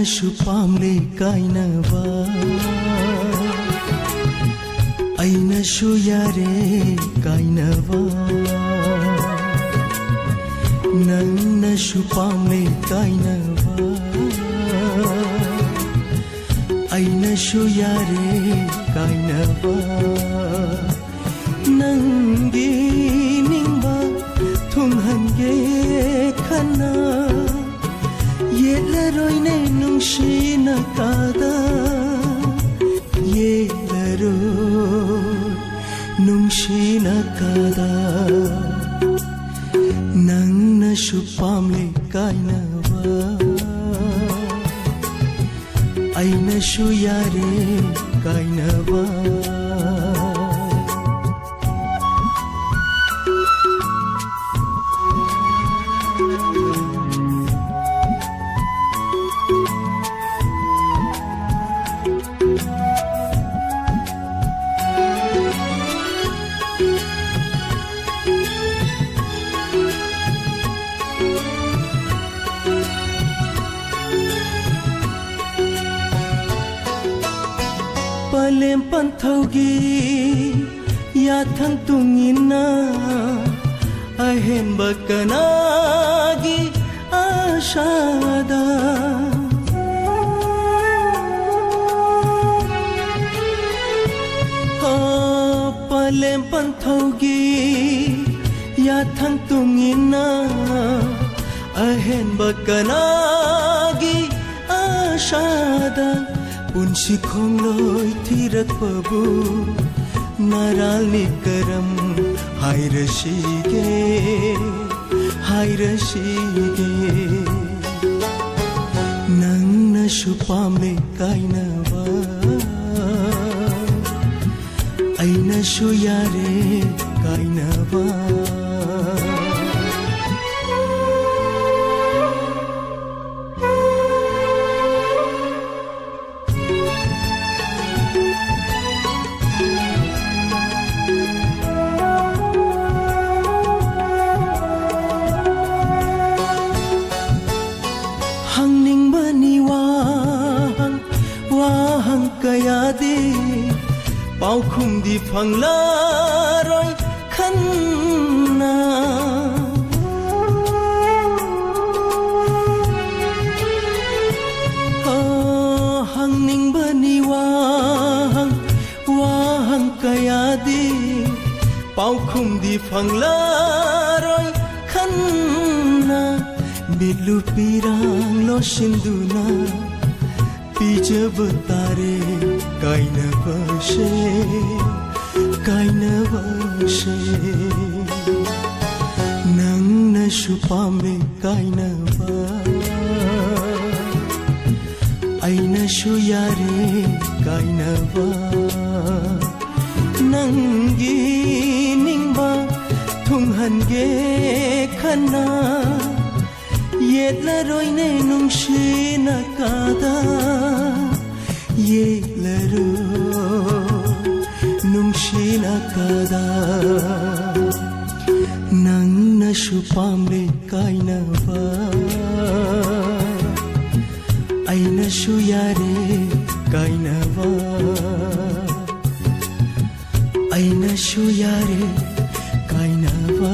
ꯑꯩꯅꯁꯨ ꯄꯥꯝꯂꯦ ꯀꯥꯏꯅꯕ ꯑꯩꯅꯁꯨ ꯌꯥꯔꯦ ꯀꯥꯏꯅꯕ ꯅꯪꯅꯁꯨ ꯄꯥꯝꯂꯦ ꯀꯥꯏꯅꯕ ꯑꯩꯅꯁꯨ ꯌꯥꯔꯦ ꯀꯥꯏꯅꯕ ꯅꯪꯒꯤ ꯅꯤꯡꯕ ꯊꯨꯡꯍꯟꯒꯦ ꯈꯟꯅ ꯌꯦꯠꯂꯔꯣꯏꯅꯦ ꯅꯨꯡꯁꯤꯅꯀꯥꯗ ꯌꯦꯠꯂꯔꯣꯏ ꯅꯨꯡꯁꯤꯅꯀꯥꯗ ꯅꯪꯅꯁꯨ ꯄꯥꯝꯂꯦ ꯀꯥꯏꯅꯕ ꯑꯩꯅꯁꯨ ꯌꯥꯔꯦ ꯀꯥꯏꯅꯕ ꯄꯂꯦꯝ ꯄꯟꯊꯧꯒꯤ ꯌꯥꯊꯪ ꯇꯨꯡꯏꯟꯅ ꯑꯍꯦꯟꯕ ꯀꯅꯥꯒꯤ ꯑꯥꯁꯥꯗ ꯄꯂꯦꯝ ꯄꯟꯊꯧꯒꯤ ꯌꯥꯊꯪ ꯇꯨꯡꯏꯟꯅ ꯑꯍꯦꯟꯕ ꯀꯅꯥꯒꯤ ꯑꯥꯁꯥꯗ ꯄꯨꯟꯁꯤ ꯈꯣꯡꯂꯣꯏ ꯊꯤꯔꯛꯄꯕꯨ ꯅꯔꯥꯜꯅꯤ ꯀꯔꯝ ꯍꯥꯏꯔꯁꯤꯒꯦ ꯍꯥꯏꯔꯁꯤꯒꯦ ꯅꯪꯅꯁꯨ ꯄꯥꯝꯂꯦ ꯀꯥꯏꯅꯕ ꯑꯩꯅꯁꯨ ꯌꯥꯔꯦ ꯀꯥꯏꯅꯕ ꯀꯌꯥꯗꯤ ꯄꯥꯎꯈꯨꯝꯗꯤ ꯐꯪꯂꯔꯣꯏ ꯈꯟꯅ ꯍꯪꯅꯤꯡꯕꯅꯤ ꯋꯥꯍꯪ ꯀꯌꯥꯗꯤ ꯄꯥꯎꯈꯨꯝꯗꯤ ꯐꯪꯂꯔꯣই ꯈꯟꯅ ꯃꯤꯠꯂꯨ ꯄꯤꯔꯥꯡ ꯂꯣꯠꯁꯤꯟꯗꯨꯅ ꯄꯤꯖꯕ ꯇꯥꯔꯦ ꯀꯥꯏꯅꯕꯁꯦ ꯀꯥꯏꯅꯕꯁꯦ ꯅꯪꯅꯁꯨ ꯄꯥꯝꯂꯦ ꯀꯥꯏꯅꯕ ꯑꯩꯅꯁꯨ ꯌꯥꯔꯦ ꯀꯥꯏꯅꯕ ꯅꯪꯒꯤ ꯅꯤꯡꯕ ꯊꯨꯡꯍꯟꯒꯦ ꯈꯟꯅ ꯌꯦꯠꯂꯔꯣꯏꯅꯦ ꯅꯨꯡꯁꯤꯅꯀꯥꯗ ꯌꯦꯠꯂꯔꯣꯏ ꯅꯨꯡꯁꯤꯅꯀꯥꯗ ꯅꯪꯅꯁꯨ ꯄꯥꯝꯂꯦ ꯀꯥꯏꯅꯕ ꯑꯩꯅꯁꯨ ꯌꯥꯔꯦ ꯀꯥꯏꯅꯕ ꯑꯩꯅꯁꯨ ꯌꯥꯔꯦ ꯀꯥꯏꯅꯕ